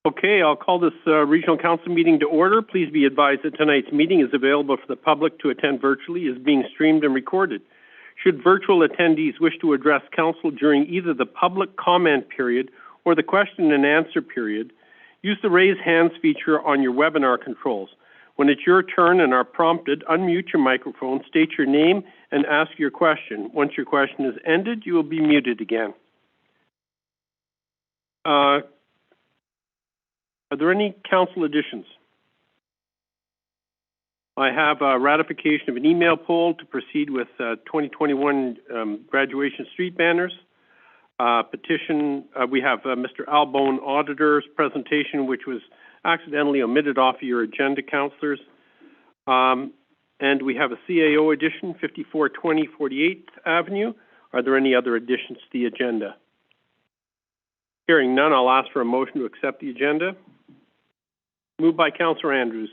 Okay, I'll call this Regional Council meeting to order. Please be advised that tonight's meeting is available for the public to attend virtually, is being streamed and recorded. Should virtual attendees wish to address Council during either the public comment period or the question and answer period, use the raise hands feature on your webinar controls. When it's your turn and are prompted, unmute your microphone, state your name, and ask your question. Once your question is ended, you will be muted again. Are there any council additions? I have a ratification of an email poll to proceed with 2021 graduation street banners. Petition, we have Mr. Albone Auditor's presentation, which was accidentally omitted off of your agenda, councillors. And we have a CAO edition, 5420 48th Avenue. Are there any other additions to the agenda? Hearing none, I'll ask for a motion to accept the agenda. Moved by Councillor Andrews.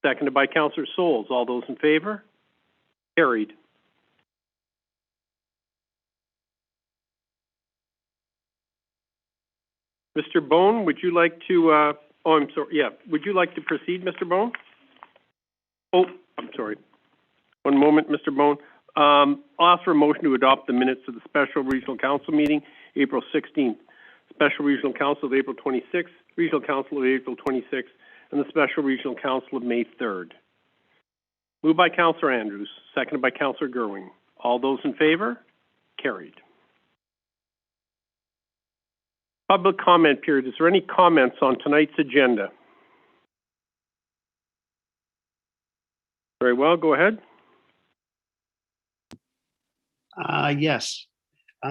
Seconded by Councillor Souls. All those in favor? Carried. Mr. Bone, would you like to, I'm sorry, yeah, would you like to proceed, Mr. Bone? Oh, I'm sorry. One moment, Mr. Bone. I'll ask for a motion to adopt the minutes of the Special Regional Council meeting, April 16th. Special Regional Council of April 26th, Regional Council of April 26th, and the Special Regional Council of May 3rd. Moved by Councillor Andrews, seconded by Councillor Gerwing. All those in favor? Carried. Public comment period. Is there any comments on tonight's agenda? Very well, go ahead. Yes.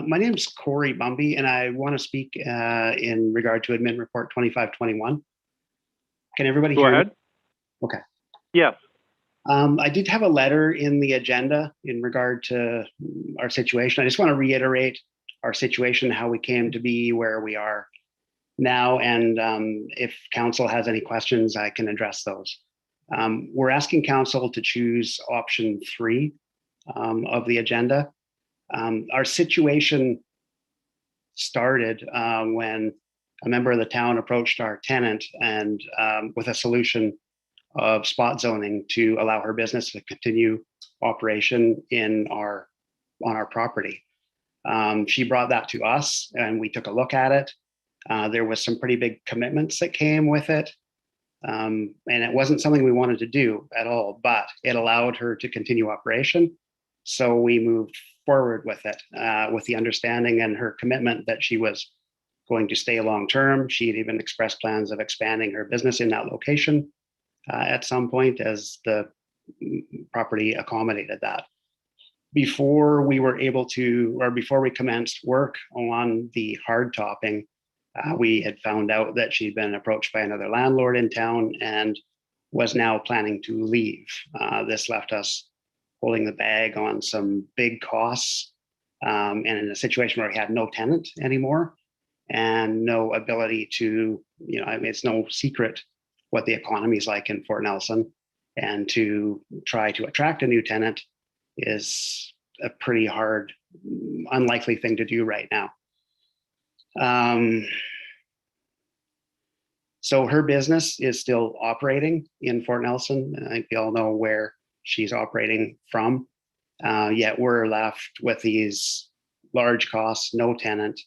My name is Corey Bumby, and I want to speak in regard to Admin Report 2521. Can everybody hear me? Go ahead. Okay. Yes. I did have a letter in the agenda in regard to our situation. I just want to reiterate our situation, how we came to be where we are now, and if council has any questions, I can address those. We're asking council to choose option 3 of the agenda. Our situation started when a member of the town approached our tenant and with a solution of spot zoning to allow her business to continue operation on our property. She brought that to us and we took a look at it. There was some pretty big commitments that came with it. And it wasn't something we wanted to do at all, but it allowed her to continue operation. So we moved forward with it, with the understanding and her commitment that she was going to stay long term. She had even expressed plans of expanding her business in that location at some point as the property accommodated that. Before we were able to, or before we commenced work on the hard topping, we had found out that she'd been approached by another landlord in town and was now planning to leave. This left us holding the bag on some big costs and in a situation where we had no tenant anymore and no ability to, I mean, it's no secret what the economy is like in Fort Nelson, and to try to attract a new tenant is a pretty hard, unlikely thing to do right now. So her business is still operating in Fort Nelson. I think we all know where she's operating from, yet we're left with these large costs, no tenant.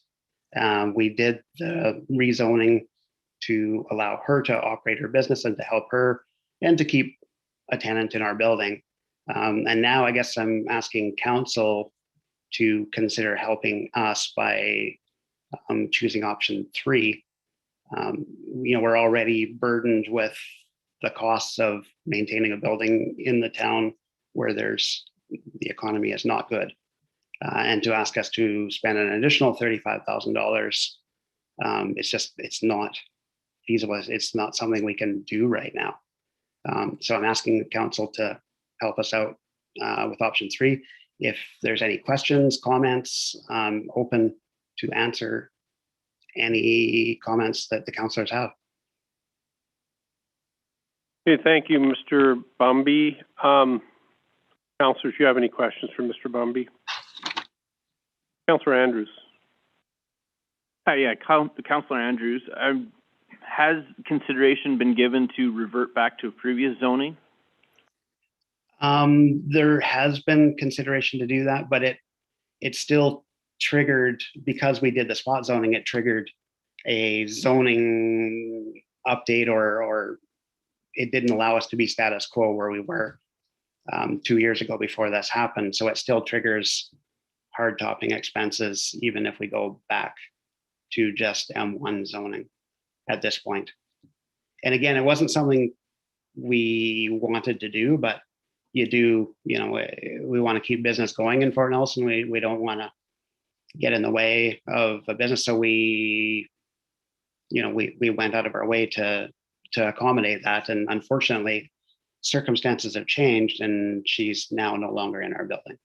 We did the rezoning to allow her to operate her business and to help her and to keep a tenant in our building. And now I guess I'm asking council to consider helping us by choosing option 3. We're already burdened with the costs of maintaining a building in the town where the economy is not good. And to ask us to spend an additional $35,000, it's not feasible. It's not something we can do right now. So I'm asking the council to help us out with option 3. If there's any questions, comments, I'm open to answer any comments that the councillors have. Okay, thank you, Mr. Bumby. Councillors, do you have any questions for Mr. Bumby? Councillor Andrews. Hi, yeah, Councillor Andrews. has consideration been given to revert back to previous zoning? There has been consideration to do that, but it still triggered, because we did the spot zoning, it triggered a zoning update, or it didn't allow us to be status quo where we were 2 years ago before this happened. So it still triggers hard topping expenses, even if we go back to just M1 zoning at this point. And again, it wasn't something we wanted to do, but you do, we want to keep business going in Fort Nelson. We don't want to get in the way of a business. So we went out of our way to accommodate that. And unfortunately, circumstances have changed and she's now no longer in our building.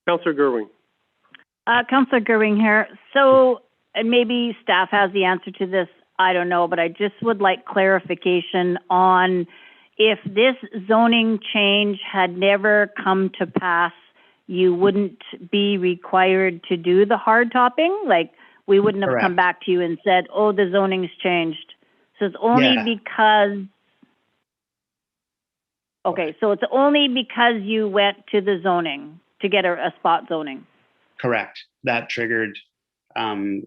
Councillor Gerwing. Councillor Gerwing here. So, and maybe staff has the answer to this, I don't know, but I just would like clarification on if this zoning change had never come to pass, you wouldn't be required to do the hard topping? Like, we wouldn't have Correct. come back to you and said, oh, the zoning's changed. So it's only because, okay, so it's only because you went to the zoning to get a spot zoning. Correct. That triggered the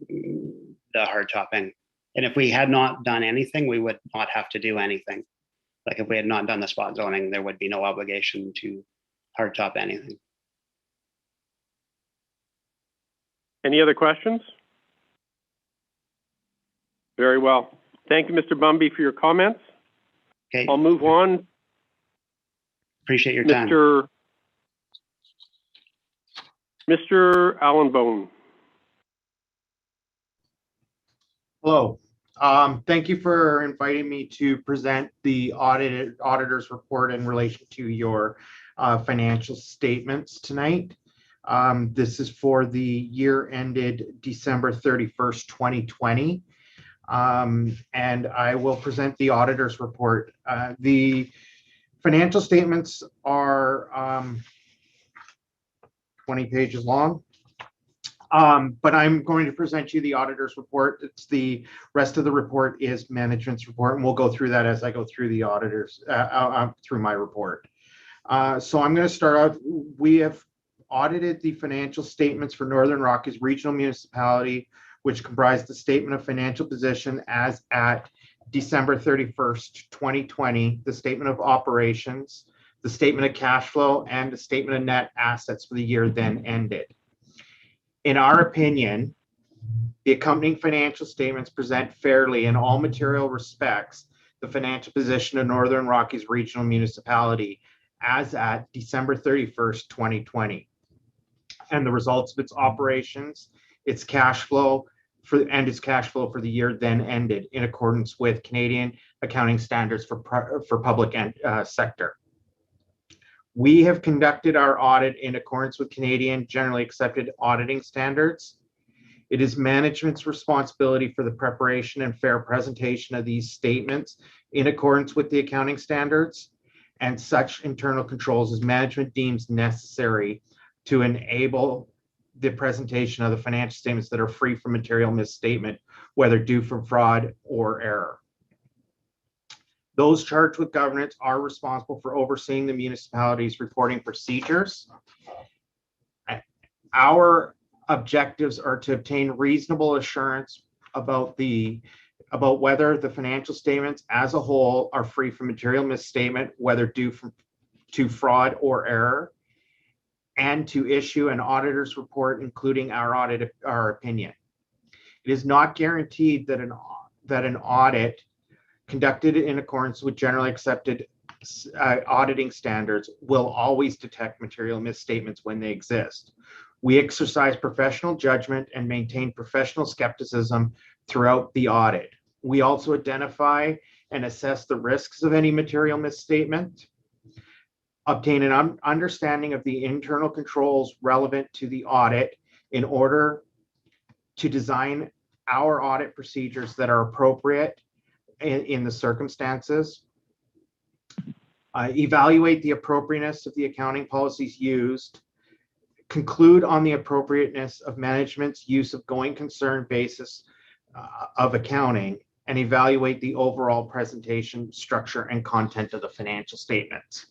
hard topping. And if we had not done anything, we would not have to do anything. Like if we had not done the spot zoning, there would be no obligation to hard top anything. Any other questions? Very well. Thank you, Mr. Bumby, for your comments. Okay. I'll move on. Appreciate your time. Mr. Allen Bone. Hello. Thank you for inviting me to present the auditor's report in relation to your financial statements tonight. This is for the year ended December 31st, 2020. And I will present the auditor's report. The financial statements are 20 pages long. But I'm going to present you the auditor's report. It's the rest of the report is management's report, and we'll go through that as I go through the auditors, through my report. So I'm going to start out. We have audited the financial statements for Northern Rockies Regional Municipality, which comprised the statement of financial position as at December 31st, 2020, the statement of operations, the statement of cash flow, and the statement of net assets for the year then ended. In our opinion, the accompanying financial statements present fairly in all material respects the financial position of Northern Rockies Regional Municipality as at December 31st, 2020, and the results of its operations, its cash flow for the year then ended in accordance with Canadian accounting standards for public sector. We have conducted our audit in accordance with Canadian generally accepted auditing standards. It is management's responsibility for the preparation and fair presentation of these statements in accordance with the accounting standards and such internal controls as management deems necessary to enable the presentation of the financial statements that are free from material misstatement, whether due from fraud or error. Those charged with governance are responsible for overseeing the municipality's reporting procedures. Our objectives are to obtain reasonable assurance about whether the financial statements as a whole are free from material misstatement, whether due to fraud or error, and to issue an auditor's report, including our opinion. It is not guaranteed that an audit conducted in accordance with generally accepted auditing standards will always detect material misstatements when they exist. We exercise professional judgment and maintain professional skepticism throughout the audit. We also identify and assess the risks of any material misstatement, obtain an understanding of the internal controls relevant to the audit in order to design our audit procedures that are appropriate in the circumstances, evaluate the appropriateness of the accounting policies used, conclude on the appropriateness of management's use of going concern basis of accounting and evaluate the overall presentation, structure, and content of the financial statements.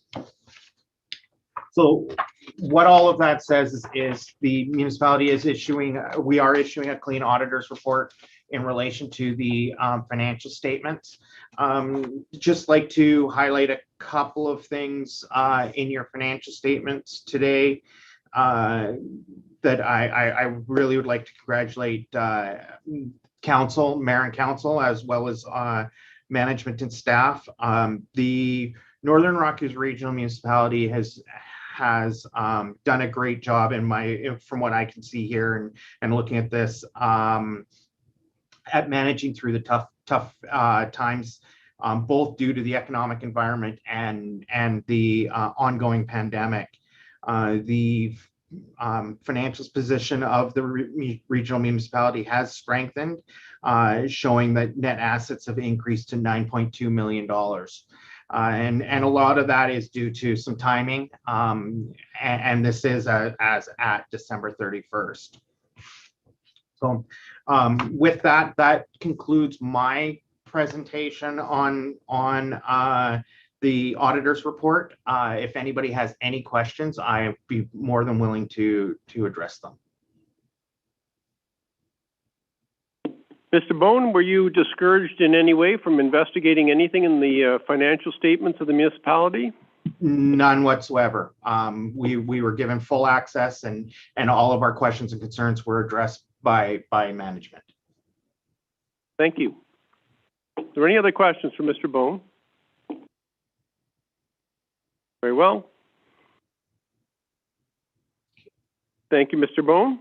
So what all of that says is the municipality is we are issuing a clean auditor's report in relation to the financial statements. Just like to highlight a couple of things in your financial statements today that I really would like to congratulate council, mayor and council, as well as management and staff. The Northern Rockies Regional Municipality has done a great job from what I can see here and looking at this at managing through the tough times, both due to the economic environment and the ongoing pandemic. The financial position of the regional municipality has strengthened, showing that net assets have increased to $9.2 million. And a lot of that is due to some timing, and this is as at December 31st. So with that, that concludes my presentation on the auditor's report. If anybody has any questions, I'd be more than willing to address them. Mr. Bone, were you discouraged in any way from investigating anything in the financial statements of the municipality? None whatsoever. We were given full access, and all of our questions and concerns were addressed by management. Thank you. Are there any other questions for Mr. Bone? Very well. Thank you, Mr. Bone.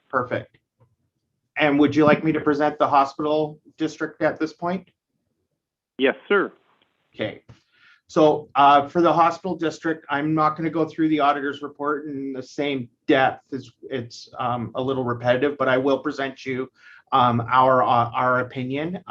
Perfect. And would you like me to present the hospital district at this point? Yes, sir. Okay. So for the hospital district, I'm not going to go through the auditor's report in the same depth. It's a little repetitive, but I will present you our opinion.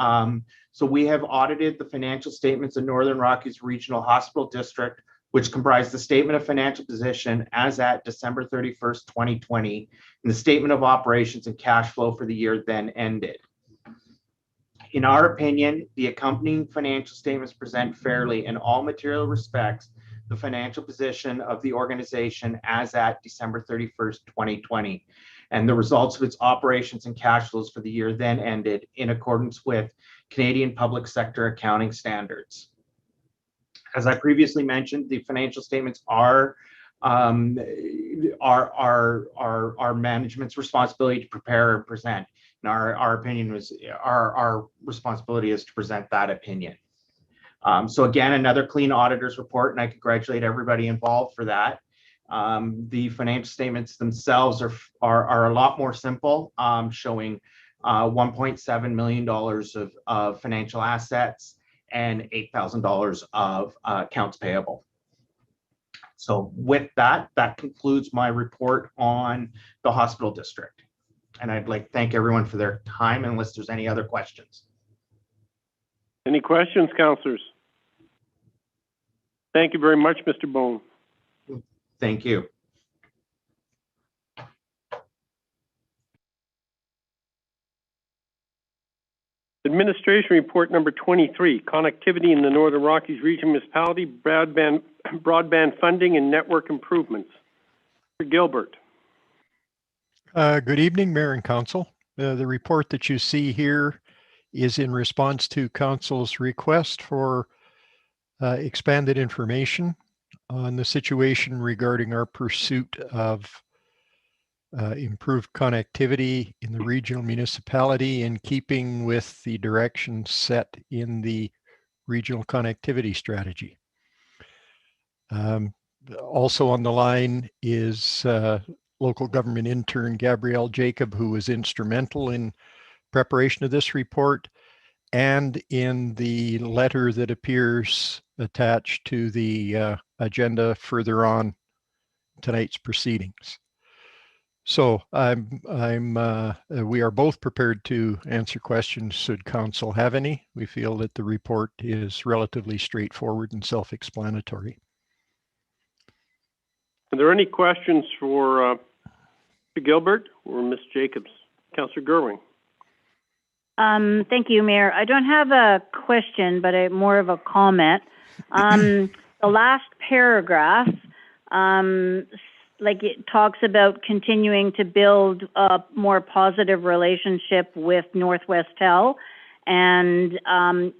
So we have audited the financial statements of Northern Rockies Regional Hospital District, which comprise the statement of financial position as at December 31st, 2020, and the statement of operations and cash flow for the year then ended. In our opinion, the accompanying financial statements present fairly in all material respects the financial position of the organization as at December 31st, 2020, and the results of its operations and cash flows for the year then ended in accordance with Canadian public sector accounting standards. As I previously mentioned, the financial statements are management's responsibility to prepare and present. And our opinion was our responsibility is to present that opinion. So again, another clean auditor's report, and I congratulate everybody involved for that. The financial statements themselves are a lot more simple, showing $1.7 million of financial assets and $8,000 of accounts payable. So with that, that concludes my report on the hospital district. And I'd like to thank everyone for their time, unless there's any other questions. Any questions, councillors? Thank you very much, Mr. Bone. Thank you. Administration report number 23, connectivity in the Northern Rockies Region Municipality, broadband funding and network improvements. Mr. Gilbert. Good evening, Mayor and Council. The report that you see here is in response to Council's request for expanded information on the situation regarding our pursuit of improved connectivity in the regional municipality, in keeping with the direction set in the regional connectivity strategy. Also on the line is local government intern Gabrielle Jacob, who was instrumental in preparation of this report and in the letter that appears attached to the agenda further on tonight's proceedings. So we are both prepared to answer questions should council have any. We feel that the report is relatively straightforward and self-explanatory. Are there any questions for Mr. Gilbert or Ms. Jacobs? Councillor Gerwing. Thank you, Mayor. I don't have a question, but more of a comment. The last paragraph, like it talks about continuing to build a more positive relationship with Northwest Tel. And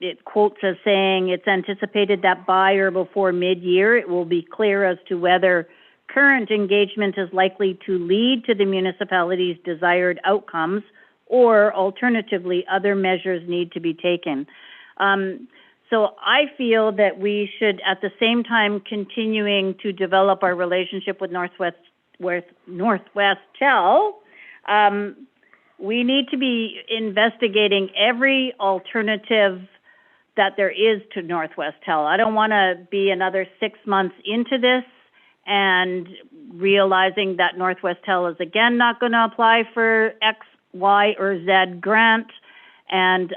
it quotes as saying, it's anticipated that by or before mid-year, it will be clear as to whether current engagement is likely to lead to the municipality's desired outcomes, or alternatively, other measures need to be taken. So I feel that we should, at the same time, continuing to develop our relationship with Northwest Tel, we need to be investigating every alternative that there is to Northwest Tel. I don't want to be another 6 months into this and realizing that Northwest Tel is again not going to apply for X, Y, or Z grant, and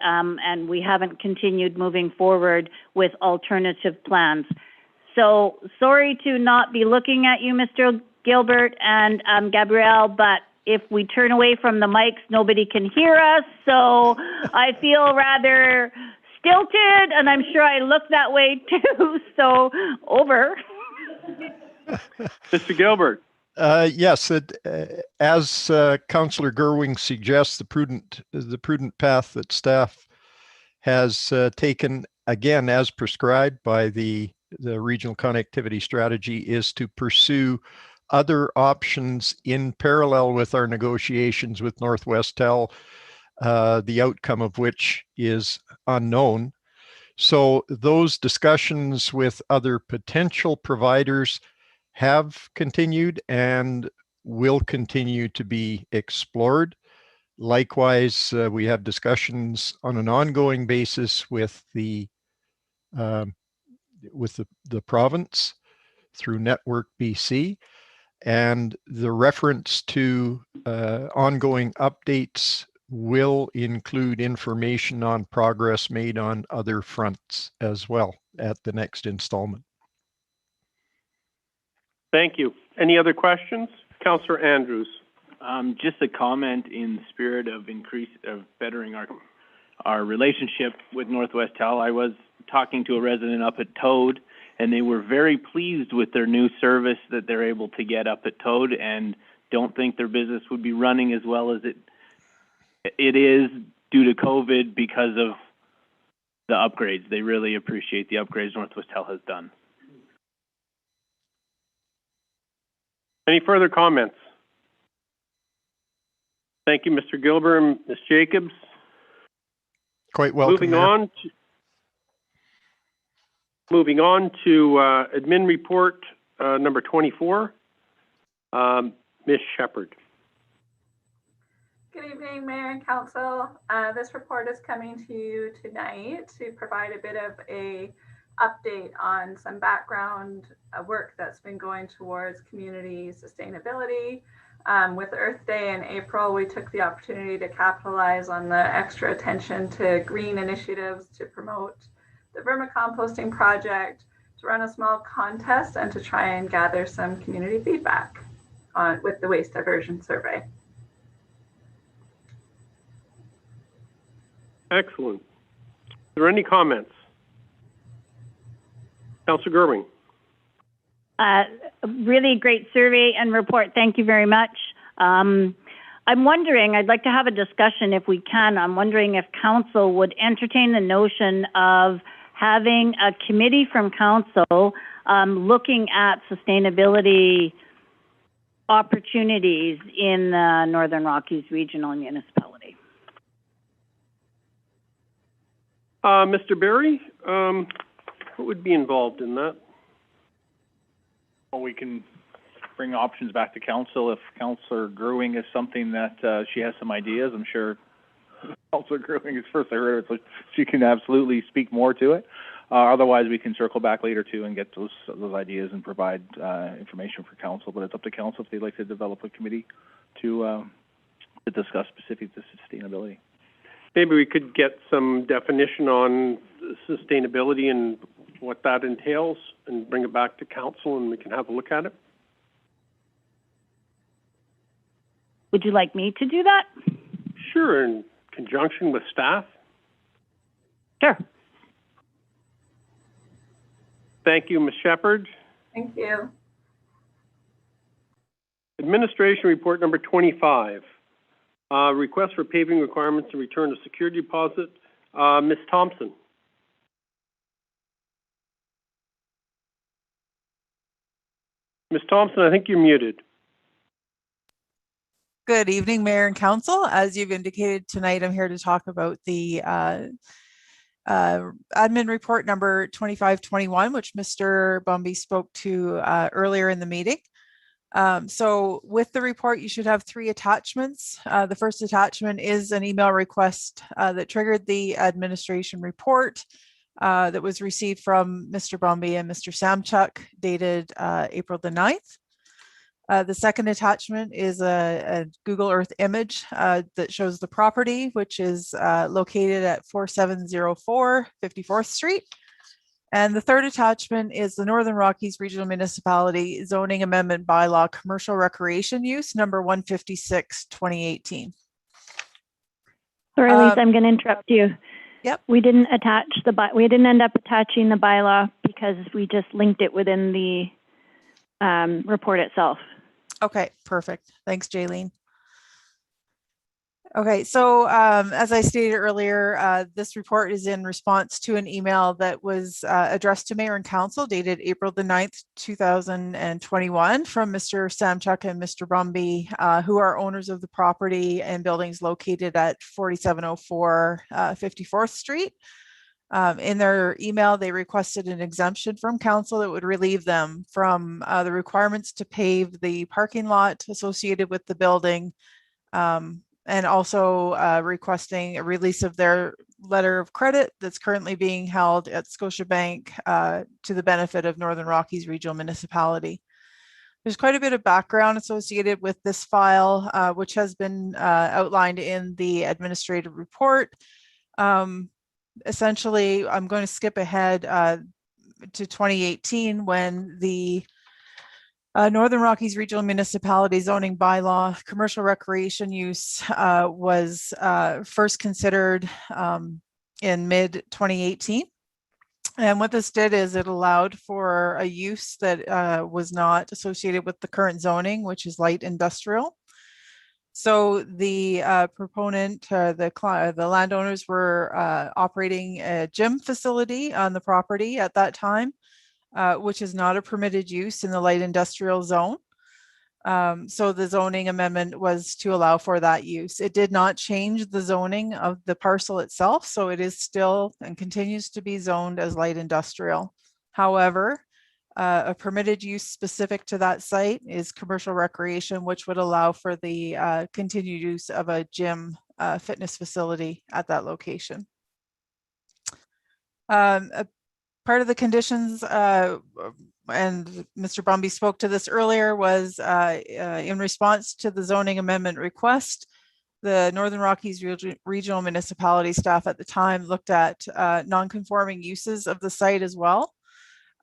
we haven't continued moving forward with alternative plans. So sorry to not be looking at you, Mr. Gilbert and Gabrielle, but if we turn away from the mics, nobody can hear us. So I feel rather stilted, and I'm sure I look that way too. So over. Mr. Gilbert. Yes, as Councillor Gerwing suggests, the prudent path that staff has taken, again, as prescribed by the regional connectivity strategy, is to pursue other options in parallel with our negotiations with Northwest Tel, the outcome of which is unknown. So those discussions with other potential providers have continued and will continue to be explored. Likewise, we have discussions on an ongoing basis with the province through Network BC, and the reference to ongoing updates will include information on progress made on other fronts as well at the next installment. Thank you. Any other questions? Councillor Andrews. Just a comment in the spirit of bettering our relationship with Northwest Tel. I was talking to a resident up at Toad, and they were very pleased with their new service that they're able to get up at Toad, and don't think their business would be running as well as it is due to COVID because of the upgrades. They really appreciate the upgrades Northwest Tel has done. Any further comments? Thank you, Mr. Gilbert and Ms. Jacobs. Quite welcome. Moving on to admin report number 24. Ms. Shepherd. Good evening, Mayor and Council. This report is coming to you tonight to provide a bit of a update on some background work that's been going towards community sustainability. With Earth Day in April, we took the opportunity to capitalize on the extra attention to green initiatives to promote the vermicomposting project, to run a small contest, and to try and gather some community feedback with the waste diversion survey. Excellent. Are there any comments? Councillor Gerwing. Really great survey and report. Thank you very much. I'm wondering, I'd like to have a discussion if we can. I'm wondering if council would entertain the notion of having a committee from council looking at sustainability opportunities in the Northern Rockies Regional Municipality. Mr. Barry, what would be involved in that? Well, we can bring options back to council if Councillor Gerwing is something that she has some ideas. I'm sure Councillor Gerwing is first I heard of it, so she can absolutely speak more to it. Otherwise, we can circle back later too and get those ideas and provide information for council. But it's up to council if they'd like to develop a committee to discuss specific to sustainability. Maybe we could get some definition on sustainability and what that entails and bring it back to council and we can have a look at it. Would you like me to do that? Sure, and conjunction with staff? Sure. Thank you, Ms. Shepherd. Thank you. Administration report number 25. Request for paving requirements and return of security deposit. Ms. Thompson. Ms. Thompson, I think you're muted. Good evening, Mayor and Council. As you've indicated tonight, I'm here to talk about the admin report number 2521, which Mr. Bumby spoke to earlier in the meeting. So with the report, you should have 3 attachments. The first attachment is an email request that triggered the administration report that was received from Mr. Bumby and Mr. Samchuk, dated April the 9th. The second attachment is a Google Earth image that shows the property, which is located at 4704 54th Street. And the third attachment is the Northern Rockies Regional Municipality Zoning Amendment Bylaw Commercial Recreation Use, number 156, 2018. Sorry, Lisa, I'm going to interrupt you. Yep. We didn't end up attaching the bylaw because we just linked it within the report itself. Okay, perfect. Thanks, Jaylene. Okay, so as I stated earlier, this report is in response to an email that was addressed to Mayor and Council dated April the 9th, 2021 from Mr. Samchuk and Mr. Bumby, who are owners of the property and buildings located at 4704 54th Street. In their email, they requested an exemption from council that would relieve them from the requirements to pave the parking lot associated with the building, and also requesting a release of their letter of credit that's currently being held at Scotiabank to the benefit of Northern Rockies Regional Municipality. There's quite a bit of background associated with this file, which has been outlined in the administrative report. Essentially, I'm going to skip ahead to 2018 when the Northern Rockies Regional Municipality Zoning Bylaw Commercial Recreation Use was first considered in mid-2018. And what this did is it allowed for a use that was not associated with the current zoning, which is light industrial. So the proponent, the landowners were operating a gym facility on the property at that time, which is not a permitted use in the light industrial zone. So the zoning amendment was to allow for that use. It did not change the zoning of the parcel itself, so it is still and continues to be zoned as light industrial. However, a permitted use specific to that site is commercial recreation, which would allow for the continued use of a gym fitness facility at that location. A part of the conditions, and Mr. Bumby spoke to this earlier, was in response to the zoning amendment request, the Northern Rockies Regional Municipality staff at the time looked at non-conforming uses of the site as well.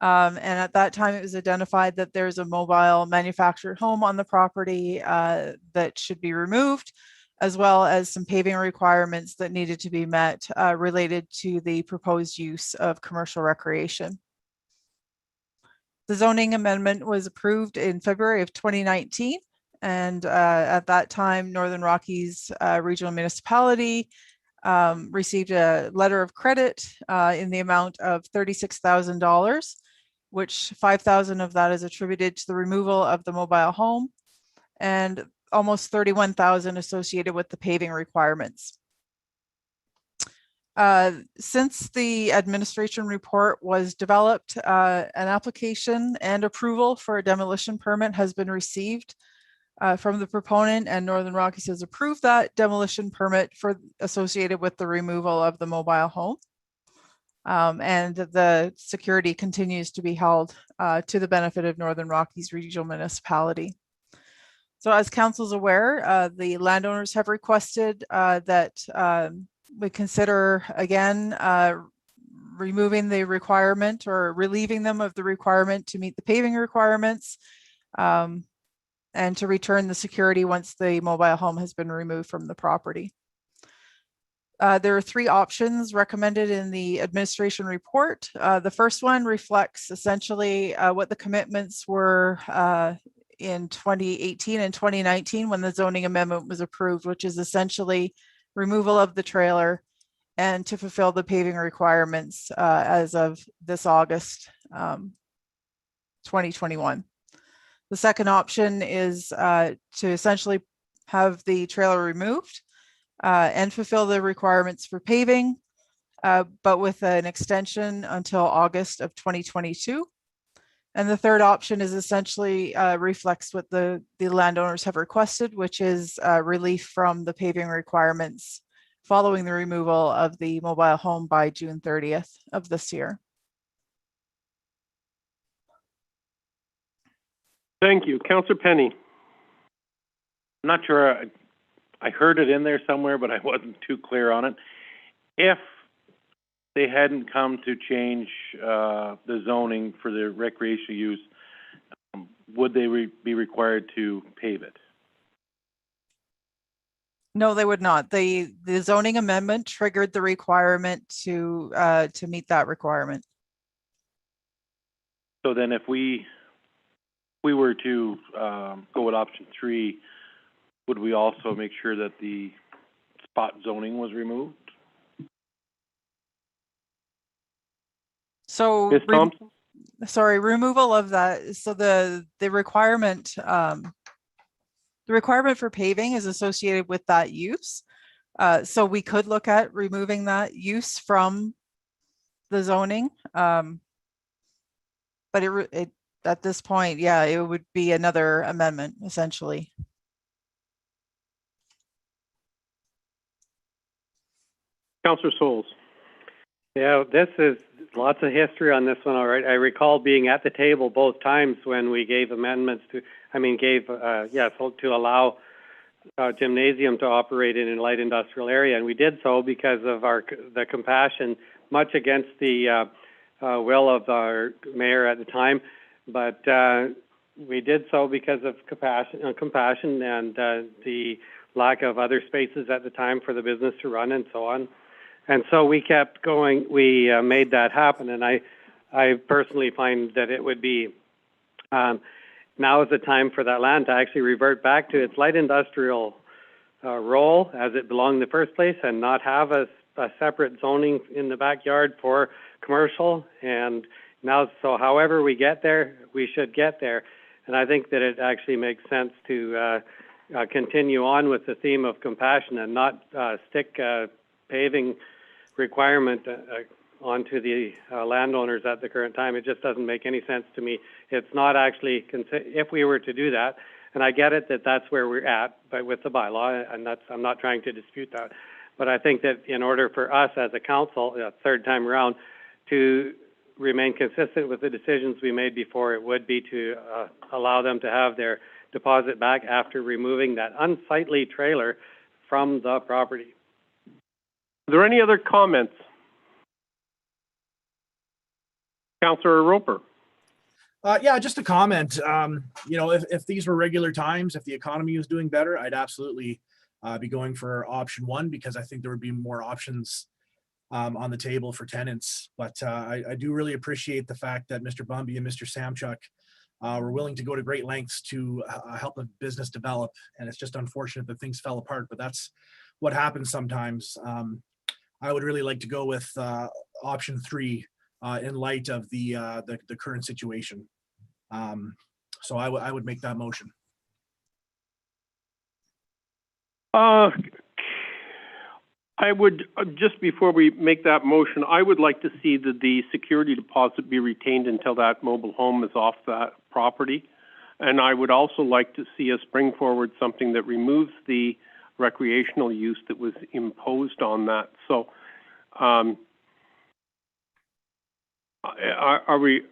And at that time, it was identified that there's a mobile manufactured home on the property that should be removed, as well as some paving requirements that needed to be met related to the proposed use of commercial recreation. The zoning amendment was approved in February of 2019. And at that time, Northern Rockies Regional Municipality received a letter of credit in the amount of $36,000, which $5,000 of that is attributed to the removal of the mobile home, and almost $31,000 associated with the paving requirements. Since the administration report was developed, an application and approval for a demolition permit has been received from the proponent, and Northern Rockies has approved that demolition permit associated with the removal of the mobile home. And the security continues to be held to the benefit of Northern Rockies Regional Municipality. So as council's aware, the landowners have requested that we consider again removing the requirement or relieving them of the requirement to meet the paving requirements, and to return the security once the mobile home has been removed from the property. There are three options recommended in the administration report. The first one reflects essentially what the commitments were in 2018 and 2019 when the zoning amendment was approved, which is essentially removal of the trailer and to fulfill the paving requirements as of this August 2021. The second option is to essentially have the trailer removed and fulfill the requirements for paving, but with an extension until August of 2022. And the third option is essentially reflects what the landowners have requested, which is relief from the paving requirements following the removal of the mobile home by June 30th of this year. Thank you. Councillor Penny. I'm not sure, I heard it in there somewhere, but I wasn't too clear on it. If they hadn't come to change the zoning for the recreational use, would they be required to pave it? No, they would not. The zoning amendment triggered the requirement to meet that requirement. So then if we were to go with option 3, would we also make sure that the spot zoning was removed? So, Ms. Thompson? sorry, removal of that. So the requirement, the requirement for paving is associated with that use. So we could look at removing that use from the zoning. But it at this point, yeah, it would be another amendment essentially. Councillor Souls. Yeah, this is lots of history on this one. All right, I recall being at the table both times when we gave amendments to, to allow gymnasium to operate in a light industrial area, and we did so because of the compassion, much against the will of our mayor at the time, but we did so because of compassion and the lack of other spaces at the time for the business to run and so on. And so we kept going. We made that happen, and I personally find that it would be now is the time for that land to actually revert back to its light industrial role as it belonged in the first place, and not have a separate zoning in the backyard for commercial. And now, so however we get there, we should get there. And I think that it actually makes sense to continue on with the theme of compassion and not stick paving requirement onto the landowners at the current time. It just doesn't make any sense to me. It's not actually, if we were to do that, and I get it that that's where we're at, but with the bylaw, and that's, I'm not trying to dispute that, but I think that in order for us as a council, third time around, to remain consistent with the decisions we made before, it would be to allow them to have their deposit back after removing that unsightly trailer from the property. Are there any other comments? Councillor Roper. Yeah, just a comment. You know, if these were regular times, if the economy was doing better, I'd absolutely be going for option 1, because I think there would be more options on the table for tenants. But I do really appreciate the fact that Mr. Bumby and Mr. Samchuk were willing to go to great lengths to help a business develop. And it's just unfortunate that things fell apart, but that's what happens sometimes. I would really like to go with option 3 in light of the current situation. So I would make that motion. I would, just before we make that motion, I would like to see that the security deposit be retained until that mobile home is off that property. And I would also like to see us bring forward something that removes the recreational use that was imposed on that. So, are we?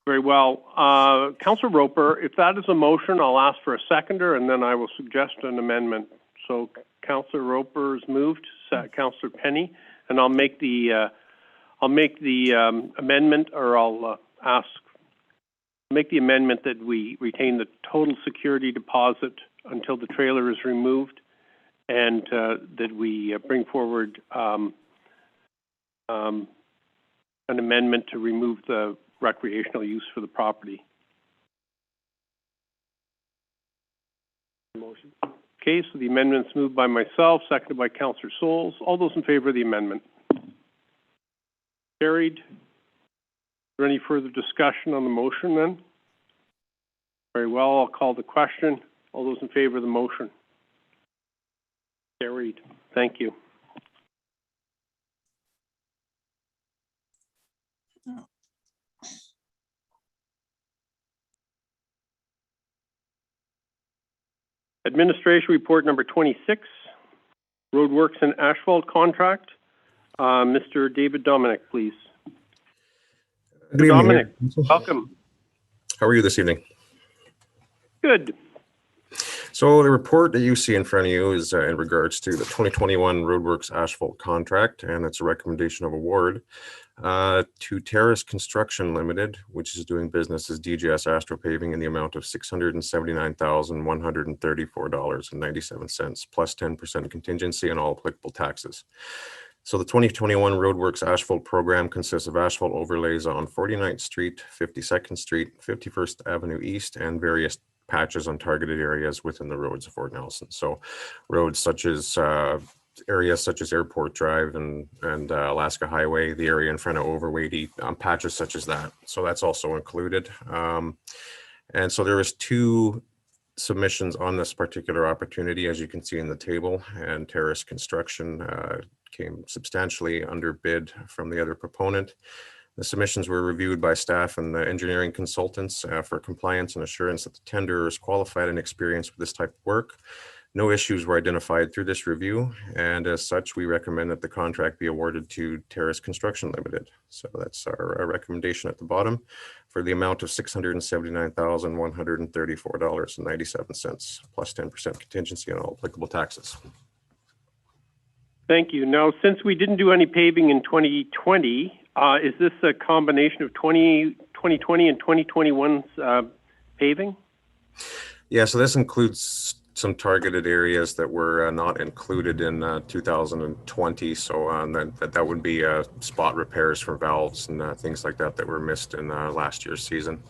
Very well. Councillor Roper, if that is a motion, I'll ask for a seconder, and then I will suggest an amendment. So Councillor Roper's moved, Councillor Penny, and I'll make the amendment, or I'll make the amendment that we retain the total security deposit until the trailer is removed, and that we bring forward an amendment to remove the recreational use for the property. Motion. Okay, so the amendment's moved by myself, seconded by Councillor Souls. All those in favor of the amendment? Carried. Is there any further discussion on the motion then? Very well, I'll call the question. All those in favor of the motion? Carried. Thank you. Administration report number 26, Roadworks and Asphalt contract. Mr. David Dominic, please. Good evening, Dominic, Mayor. welcome. How are you this evening? Good. So the report that you see in front of you is in regards to the 2021 Roadworks Asphalt contract, and it's a recommendation of award to Terrace Construction Limited, which is doing business as DGS Astro Paving in the amount of $679,134.97 plus 10% contingency and all applicable taxes. So the 2021 Roadworks Asphalt program consists of asphalt overlays on 49th Street, 52nd Street, 51st Avenue East, and various patches on targeted areas within the roads of Fort Nelson. So roads such as areas such as Airport Drive and Alaska Highway, the area in front of Overweighty, patches such as that. So that's also included. And so there was 2 submissions on this particular opportunity, as you can see in the table, and Terrace Construction came substantially under bid from the other proponent. The submissions were reviewed by staff and the engineering consultants for compliance and assurance that the tenderer is qualified and experienced with this type of work. No issues were identified through this review, and as such, we recommend that the contract be awarded to Terrace Construction Limited. So that's our recommendation at the bottom for the amount of $679,134.97 plus 10% contingency on all applicable taxes. Thank you. Now, since we didn't do any paving in 2020, is this a combination of 2020 and 2021's paving? Yeah, so this includes some targeted areas that were not included in 2020. So that would be spot repairs for valves and things like that that were missed in last year's season.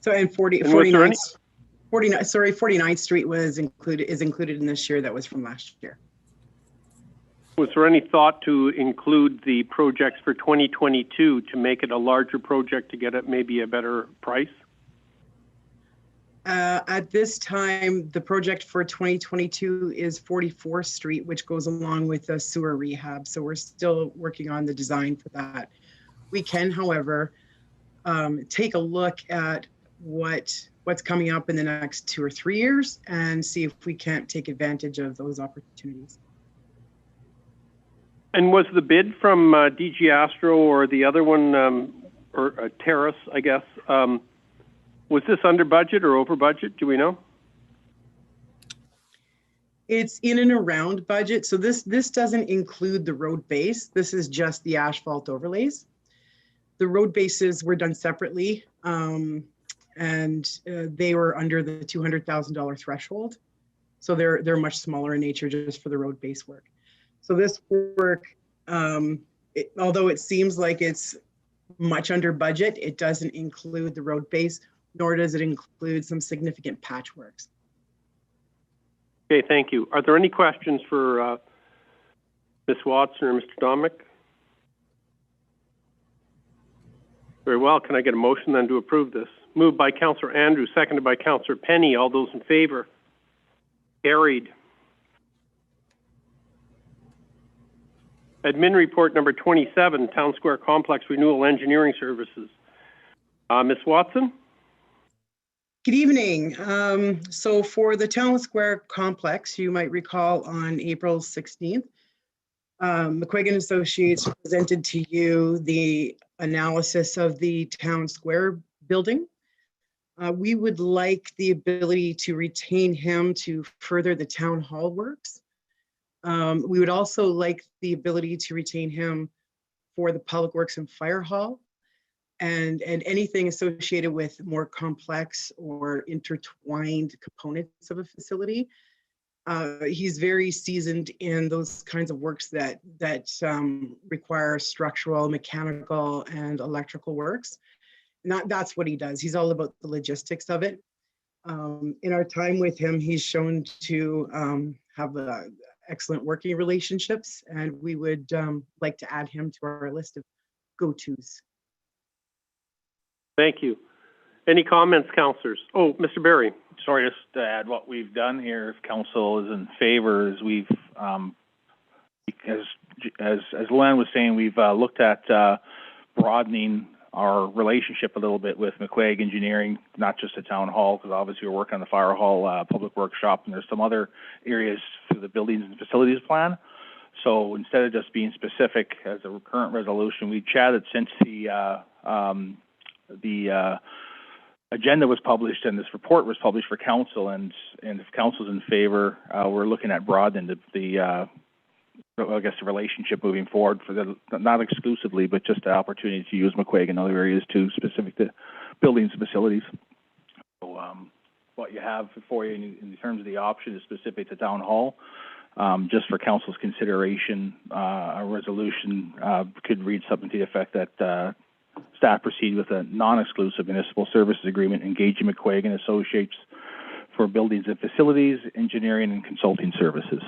So and 49th Street is included in this year. That was from last year. Was there any thought to include the projects for 2022 to make it a larger project to get it maybe a better price? At this time, the project for 2022 is 44th Street, which goes along with the sewer rehab. So we're still working on the design for that. We can, however, take a look at what's coming up in the next 2 or 3 years and see if we can't take advantage of those opportunities. And was the bid from DG Astro or the other one, or Terrace, I guess, was this under budget or over budget? Do we know? It's in and around budget. So this doesn't include the road base. This is just the asphalt overlays. The road bases were done separately, and they were under the $200,000 threshold. So they're much smaller in nature just for the road base work. So this work, although it seems like it's much under budget, it doesn't include the road base, nor does it include some significant patchworks. Okay, thank you. Are there any questions for Ms. Watson or Mr. Dominic? Very well. Can I get a motion then to approve this? Moved by Councillor Andrews, seconded by Councillor Penny. All those in favor? Carried. Admin report number 27, Town Square Complex Renewal Engineering Services. Ms. Watson? Good evening. So for the Town Square Complex, you might recall on April 16th, McQuiggan Associates presented to you the analysis of the Town Square building. We would like the ability to retain him to further the town hall works. We would also like the ability to retain him for the Public Works and Fire Hall and anything associated with more complex or intertwined components of a facility. He's very seasoned in those kinds of works that require structural, mechanical, and electrical works. And that's what he does. He's all about the logistics of it. In our time with him, he's shown to have excellent working relationships, and we would like to add him to our list of go-tos. Thank you. Any comments, councillors? Oh, Mr. Barry. Sorry, just to add what we've done here, if council is in favor, is we've, as Luann was saying, we've looked at broadening our relationship a little bit with McQuaig Engineering, not just the town hall, because obviously we're working on the fire hall, public workshop, and there's some other areas through the buildings and facilities plan. So instead of just being specific as a current resolution, we chatted since the agenda was published and this report was published for council, and if council's in favor, we're looking at broadening the relationship moving forward for the, not exclusively, but just the opportunity to use McQuaig in other areas too, specific to buildings and facilities. So what you have for you in terms of the option is specific to town hall. Just for council's consideration, a resolution could read something to the effect that staff proceed with a non-exclusive municipal services agreement engaging McQuaig and Associates for buildings and facilities, engineering and consulting services.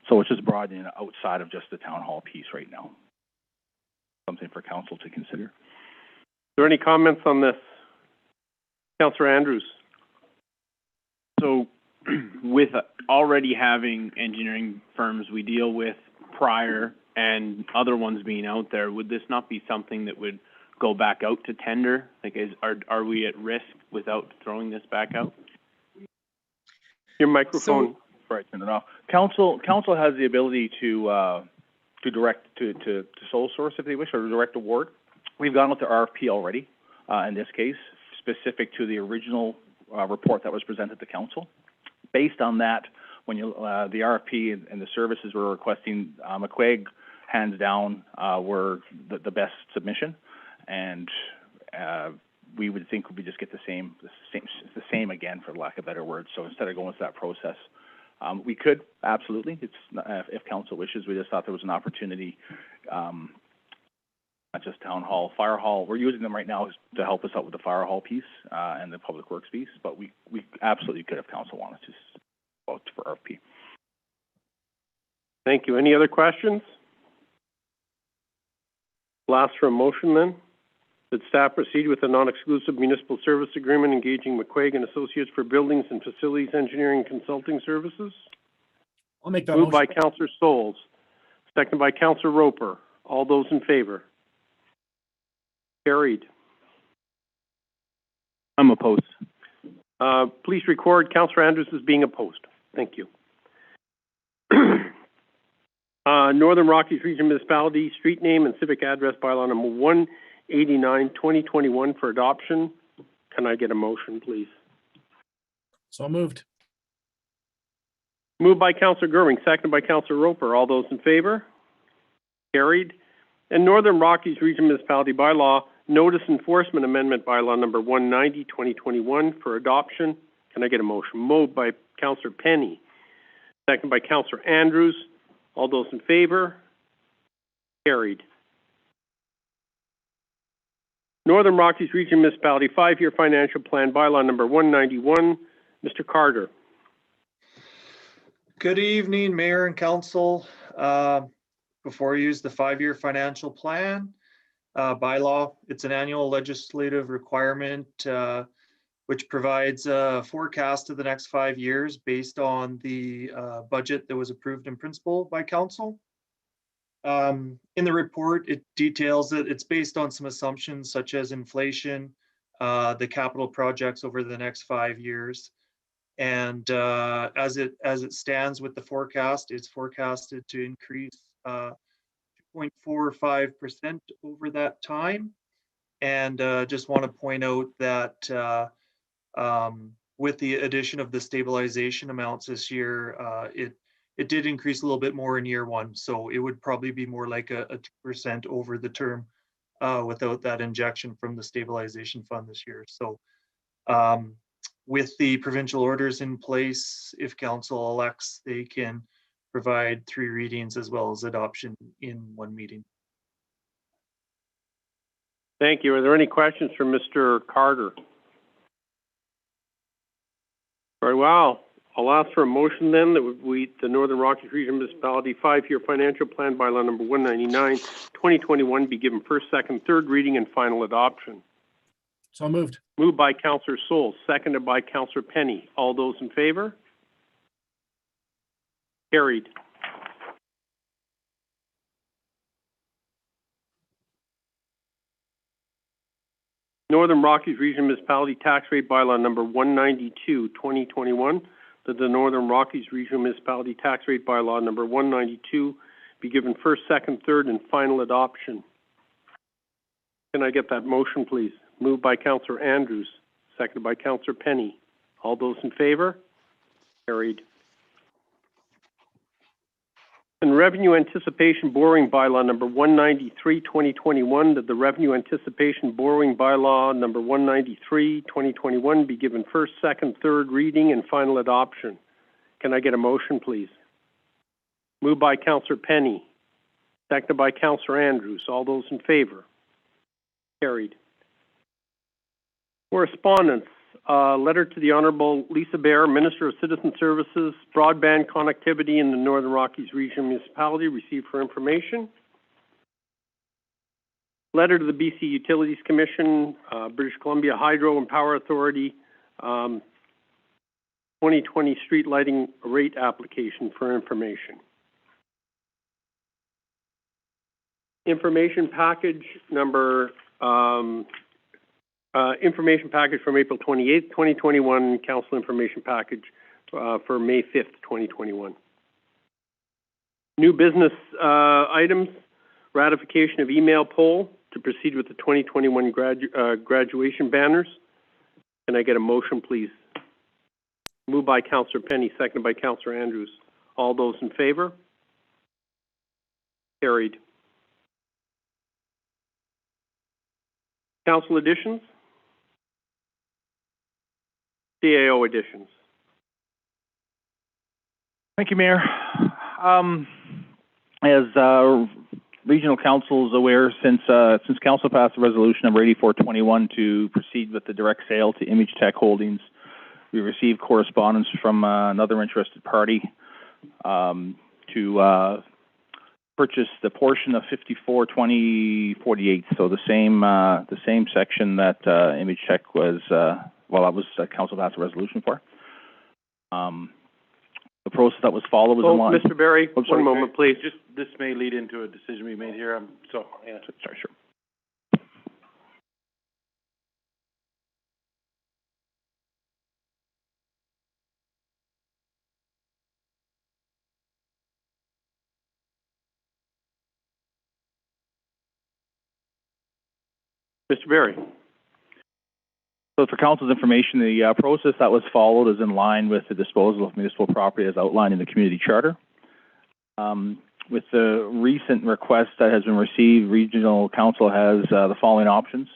So it's just broadening outside of just the town hall piece right now. Something for council to consider. Are there any comments on this? Councillor Andrews. So with already having engineering firms we deal with prior and other ones being out there, would this not be something that would go back out to tender? Like, are we at risk without throwing this back out? Your microphone. Before I turn it off. Council has the ability to direct to sole source if they wish, or direct award. We've gone with the RFP already in this case, specific to the original report that was presented to council. Based on that, when you the RFP and the services we're requesting, McQuaig hands down were the best submission, and we would think we just get the same again, for lack of better words. So instead of going through that process, we could absolutely. It's if council wishes. We just thought there was an opportunity. Not just town hall, fire hall. We're using them right now to help us out with the fire hall piece and the public works piece. But we absolutely could if council wanted to vote for RFP. Thank you. Any other questions? Last for a motion then. That staff proceed with a non-exclusive municipal service agreement engaging McQuaig and Associates for buildings and facilities engineering and consulting services. I'll make that Moved motion. by Councillor Souls, seconded by Councillor Roper. All those in favor? Carried. I'm opposed. Please record Councillor Andrews as being opposed. Thank you. Northern Rockies Region Municipality Street Name and Civic Address Bylaw number 189, 2021 for adoption. Can I get a motion, please? So moved. Moved by Councillor Gerwing, seconded by Councillor Roper. All those in favor? Carried. And Northern Rockies Region Municipality Bylaw Notice Enforcement Amendment Bylaw number 190, 2021 for adoption. Can I get a motion? Moved by Councillor Penny, seconded by Councillor Andrews. All those in favor? Carried. Northern Rockies Region Municipality 5-year Financial Plan Bylaw number 191. Mr. Carter. Good evening, Mayor and Council. Before you use the 5-year financial plan bylaw, it's an annual legislative requirement which provides a forecast of the next 5 years based on the budget that was approved in principle by council. In the report, it details that it's based on some assumptions such as inflation, the capital projects over the next 5 years. And as it stands with the forecast, it's forecasted to increase 2.45% over that time. And just want to point out that with the addition of the stabilization amounts this year, it did increase a little bit more in year one. So it would probably be more like a 2% over the term without that injection from the stabilization fund this year. So with the provincial orders in place, if council elects, they can provide 3 readings as well as adoption in 1 meeting. Thank you. Are there any questions for Mr. Carter? Very well. I'll ask for a motion then that the Northern Rockies Regional Municipality 5-year financial plan bylaw number 199, 2021 be given first, second, third reading and final adoption. So moved. Moved by Councillor Soul, seconded by Councillor Penny. All those in favor? Carried. Northern Rockies Regional Municipality tax rate bylaw number 192, 2021, that the Northern Rockies Regional Municipality tax rate bylaw number 192 be given first, second, third, and final adoption. Can I get that motion, please? Moved by Councillor Andrews, seconded by Councillor Penny. All those in favor? Carried. And revenue anticipation borrowing bylaw number 193, 2021, that the revenue anticipation borrowing bylaw number 193, 2021 be given first, second, third reading and final adoption. Can I get a motion, please? Moved by Councillor Penny, seconded by Councillor Andrews. All those in favor? Carried. Correspondence. Letter to the Honourable Lisa Bear, Minister of Citizen Services, broadband connectivity in the Northern Rockies Regional Municipality, received for information. Letter to the BC Utilities Commission, British Columbia Hydro and Power Authority, 2020 street lighting rate application for information. Information package number information package from April 28th, 2021, council information package for May 5th, 2021. New business items, ratification of email poll to proceed with the 2021 graduation banners. Can I get a motion, please? Moved by Councillor Penny, seconded by Councillor Andrews. All those in favor? Carried. Council additions? CAO additions. Thank you, Mayor. As Regional Council is aware, since Council passed resolution number 8421 to proceed with the direct sale to Image Tech Holdings, we received correspondence from another interested party to purchase the portion of 542048. So the same section that Image Tech was that was Council passed a resolution for. The process that was followed was in line. Mr. Barry, one moment, please. Just this may lead into a decision we made here. Sorry, sure. Mr. Barry. So for Council's information, the process that was followed is in line with the disposal of municipal property as outlined in the community charter. With the recent request that has been received, Regional Council has the following options.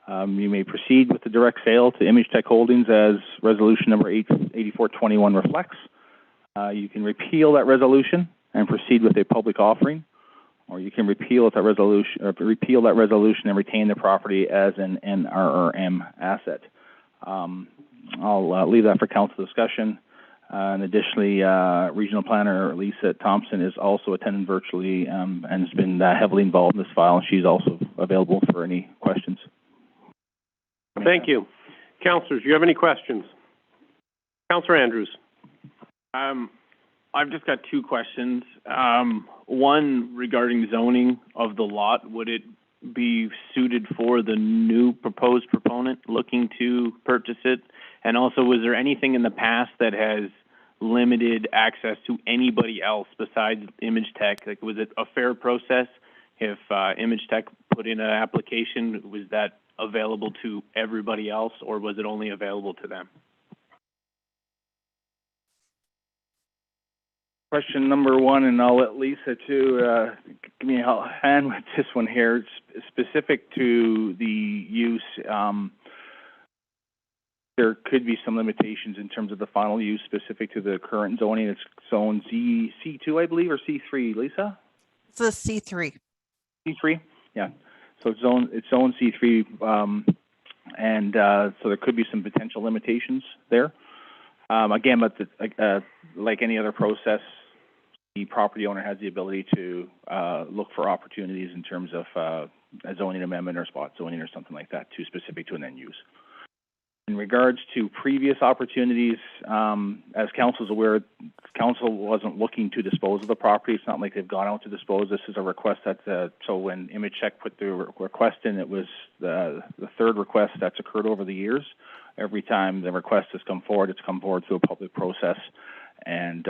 You may proceed with the direct sale to Image Tech Holdings as resolution number 8421 reflects. You can repeal that resolution and proceed with a public offering, or you can repeal that resolution and retain the property as an NRRM asset. I'll leave that for council discussion. And additionally, Regional Planner Lisa Thompson is also attending virtually and has been heavily involved in this file, and she's also available for any questions. Thank you. Councillors, do you have any questions? Councillor Andrews. I've just got 2 questions. One regarding zoning of the lot. Would it be suited for the new proposed proponent looking to purchase it? And also, was there anything in the past that has limited access to anybody else besides Image Tech? Like, was it a fair process? If Image Tech put in an application, was that available to everybody else, or was it only available to them? Question number 1, and I'll let Lisa to give me a hand with this one here. It's specific to the use. there could be some limitations in terms of the final use specific to the current zoning. It's zone C2, I believe, or C3, Lisa? It's a C3. C3, yeah. So it's zone C3, and so there could be some potential limitations there. Again, but like any other process, the property owner has the ability to look for opportunities in terms of a zoning amendment or spot zoning or something like that, too specific to an end use. In regards to previous opportunities, as council's aware, council wasn't looking to dispose of the property. It's not like they've gone out to dispose. This is a request that, so when Image Check put the request in, it was the third request that's occurred over the years. Every time the request has come forward, it's come forward through a public process, and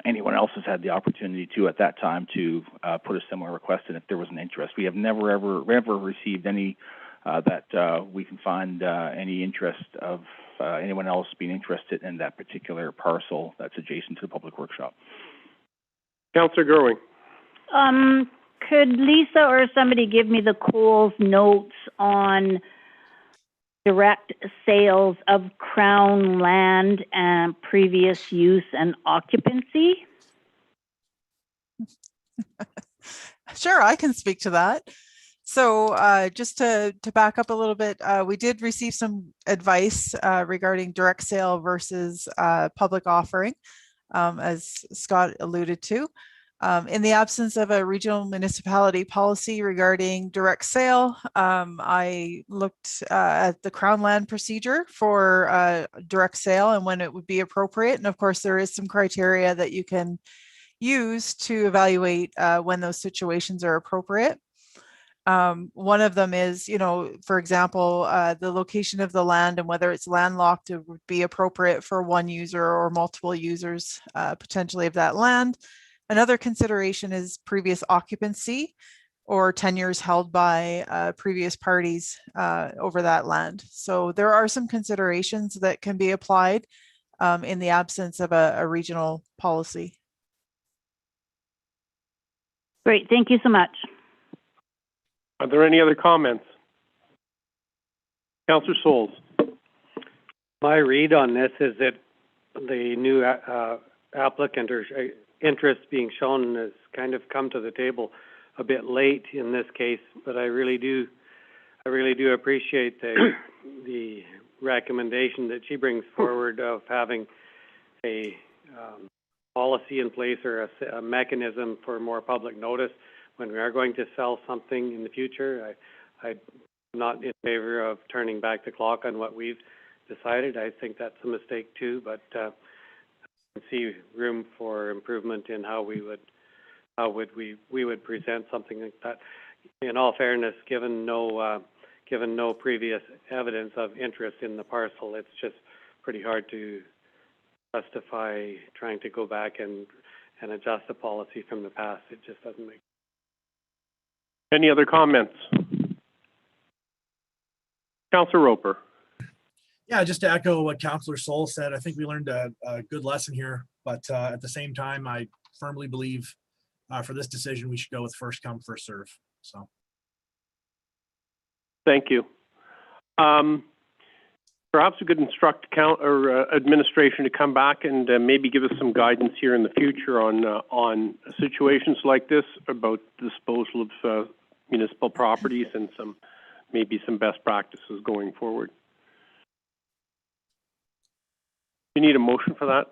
anyone else has had the opportunity to, at that time, to put a similar request in if there was an interest. We have never, ever received any that we can find any interest of anyone else being interested in that particular parcel that's adjacent to the public workshop. Councillor Gerwing. Could Lisa or somebody give me the Coles notes on direct sales of Crown land and previous use and occupancy? Sure, I can speak to that. So just to back up a little bit, we did receive some advice regarding direct sale versus public offering, as Scott alluded to. In the absence of a regional municipality policy regarding direct sale, I looked at the Crown land procedure for direct sale and when it would be appropriate. And of course, there is some criteria that you can use to evaluate when those situations are appropriate. One of them is, you know, for example, the location of the land and whether it's landlocked, it would be appropriate for one user or multiple users potentially of that land. Another consideration is previous occupancy or tenures held by previous parties over that land. So there are some considerations that can be applied in the absence of a regional policy. Great, thank you so much. Are there any other comments? Councillor Souls. My read on this is that the new applicant or interest being shown has kind of come to the table a bit late in this case, but I really do appreciate the recommendation that she brings forward of having a policy in place or a mechanism for more public notice when we are going to sell something in the future. I'm not in favor of turning back the clock on what we've decided. I think that's a mistake too, but I see room for improvement in how we would present something like that. In all fairness, given no previous evidence of interest in the parcel, it's just pretty hard to justify trying to go back and adjust the policy from the past. It just doesn't make. Any other comments? Councillor Roper. Yeah, just to echo what Councillor Soul said, I think we learned a good lesson here, but at the same time, I firmly believe for this decision, we should go with first come, first serve. So. Thank you. Perhaps we could instruct administration to come back and maybe give us some guidance here in the future on situations like this about disposal of municipal properties and maybe some best practices going forward. You need a motion for that?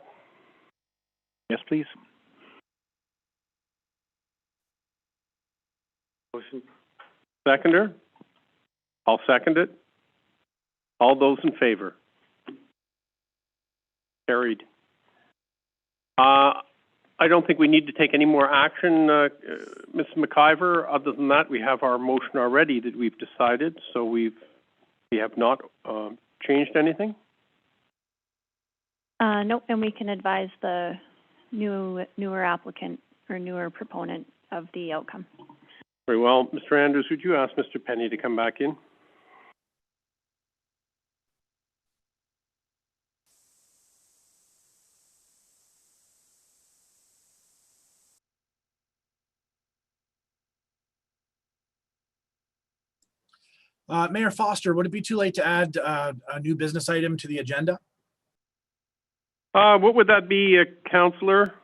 Yes, please. Motion. Seconder? I'll second it. All those in favor? Carried. I don't think we need to take any more action, Ms. McIver. Other than that, we have our motion already that we've decided, so we have not changed anything. Nope, and we can advise the newer applicant or newer proponent of the outcome. Very well. Mr. Andrews, would you ask Mr. Penny to come back in? Mayor Foster, would it be too late to add a new business item to the agenda? What would that be, Councillor?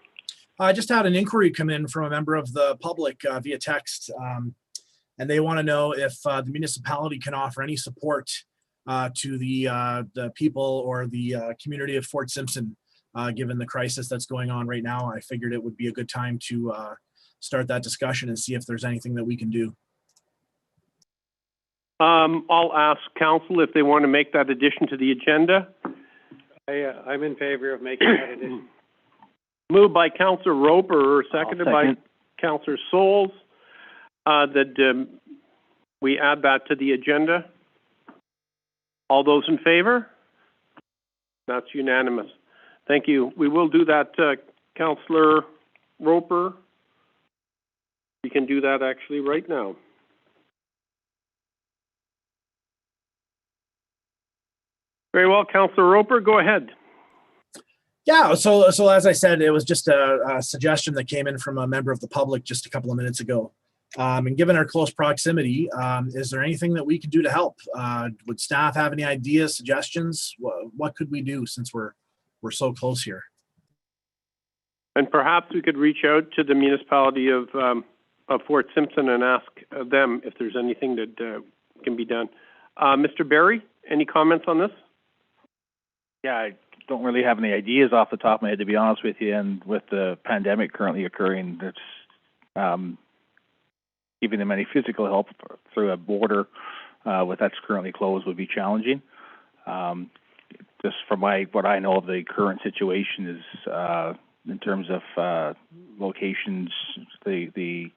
I just had an inquiry come in from a member of the public via text, and they want to know if the municipality can offer any support to the people or the community of Fort Simpson, given the crisis that's going on right now. I figured it would be a good time to start that discussion and see if there's anything that we can do. I'll ask council if they want to make that addition to the agenda. I'm in favor of making that addition. Moved by Councillor Roper, seconded by Councillor Souls, that we add that to the agenda. All those in favor? That's unanimous. Thank you. We will do that, Councillor Roper. You can do that actually right now. Very well, Councillor Roper, go ahead. Yeah, so as I said, it was just a suggestion that came in from a member of the public just a couple of minutes ago. And given our close proximity, is there anything that we could do to help? Would staff have any ideas, suggestions? What could we do since we're so close here? And perhaps we could reach out to the municipality of Fort Simpson and ask them if there's anything that can be done. Mr. Barry, any comments on this? Yeah, I don't really have any ideas off the top of my head, to be honest with you. And with the pandemic currently occurring, it's giving them any physical help through a border with that's currently closed would be challenging. Just from what I know of the current situation is in terms of locations, the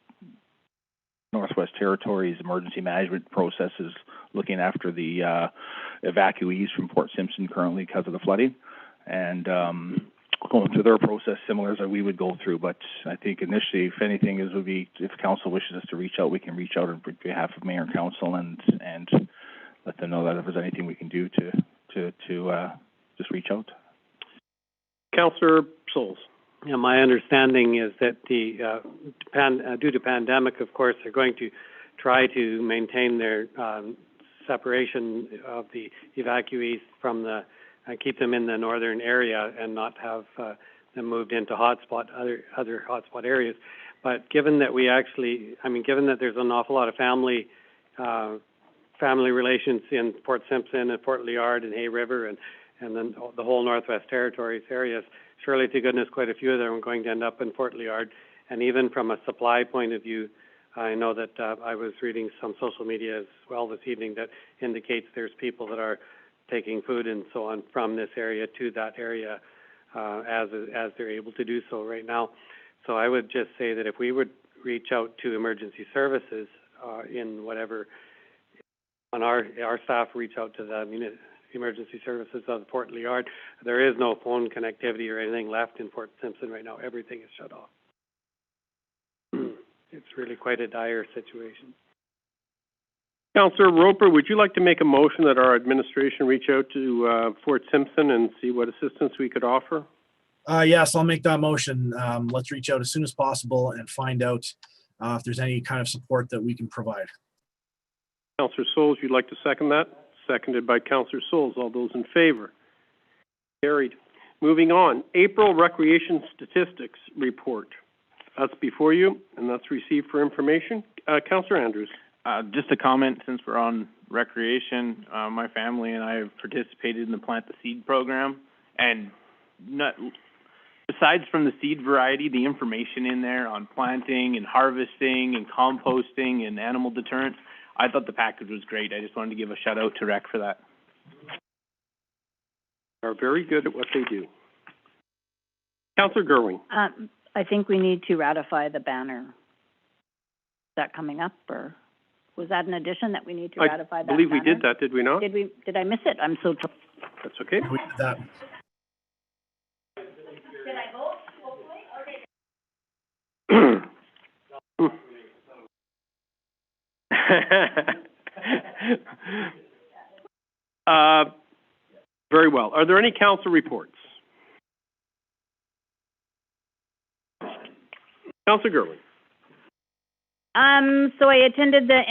Northwest Territories emergency management processes looking after the evacuees from Fort Simpson currently because of the flooding, and going through their process similar as we would go through. But I think initially, if anything, would be if council wishes us to reach out, we can reach out on behalf of mayor and council and let them know that if there's anything we can do to just reach out. Councillor Souls. Yeah, my understanding is that the due to pandemic, of course, they're going to try to maintain their separation of the evacuees from the keep them in the northern area and not have them moved into other hotspot areas. But given that given that there's an awful lot of family relations in Fort Simpson and Fort Liard and Hay River and then the whole Northwest Territories areas, surely to goodness quite a few of them are going to end up in Fort Liard. And even from a supply point of view, I know that I was reading some social media as well this evening that indicates there's people that are taking food and so on from this area to that area as they're able to do so right now. So I would just say that if we would reach out to emergency services in whatever, on our staff reach out to the emergency services of Fort Liard, there is no phone connectivity or anything left in Fort Simpson right now. Everything is shut off. It's really quite a dire situation. Councillor Roper, would you like to make a motion that our administration reach out to Fort Simpson and see what assistance we could offer? Yes, I'll make that motion. Let's reach out as soon as possible and find out if there's any kind of support that we can provide. Councillor Souls, you'd like to second that? Seconded by Councillor Souls. All those in favor? Carried. Moving on. April Recreation Statistics Report. That's before you, and that's received for information. Councillor Andrews. Just a comment, since we're on recreation, my family and I have participated in the Plant the Seed program, and besides from the seed variety, the information in there on planting and harvesting and composting and animal deterrence, I thought the package was great. I just wanted to give a shout out to Rec for that. Are very good at what they do. Councillor Gerwing. I think we need to ratify the banner. Is that coming up, or was that an addition that we need to ratify that? I believe banner? we did that, did we not? Did I miss it? I'm so. That's okay. We did that. Did I vote? Very well. Are there any council reports? Councillor Gerwin. So I attended the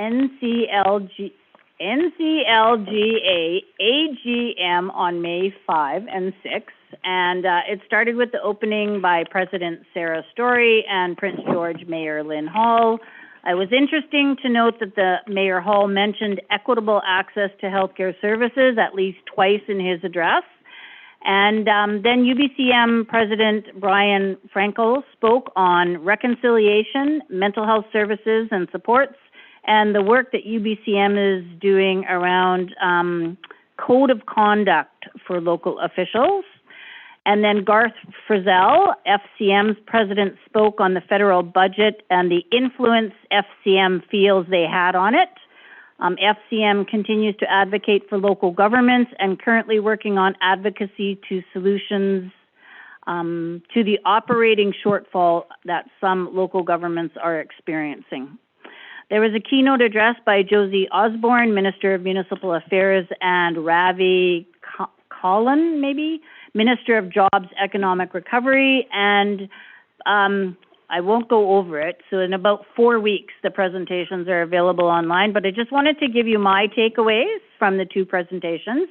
NCLGA AGM on May 5 and 6. And it started with the opening by President Sarah Story and Prince George Mayor Lynn Hall. It was interesting to note that the Mayor Hall mentioned equitable access to healthcare services at least twice in his address. And then UBCM President Brian Frankel spoke on reconciliation, mental health services and supports, and the work that UBCM is doing around code of conduct for local officials. And then Garth Frizzell, FCM's president, spoke on the federal budget and the influence FCM feels they had on it. FCM continues to advocate for local governments and currently working on advocacy to solutions to the operating shortfall that some local governments are experiencing. There was a keynote address by Josie Osborne, Minister of Municipal Affairs, and Ravi Collin, maybe, Minister of Jobs, Economic Recovery, and I won't go over it. So in about 4 weeks, the presentations are available online, but I just wanted to give you my takeaways from the two presentations.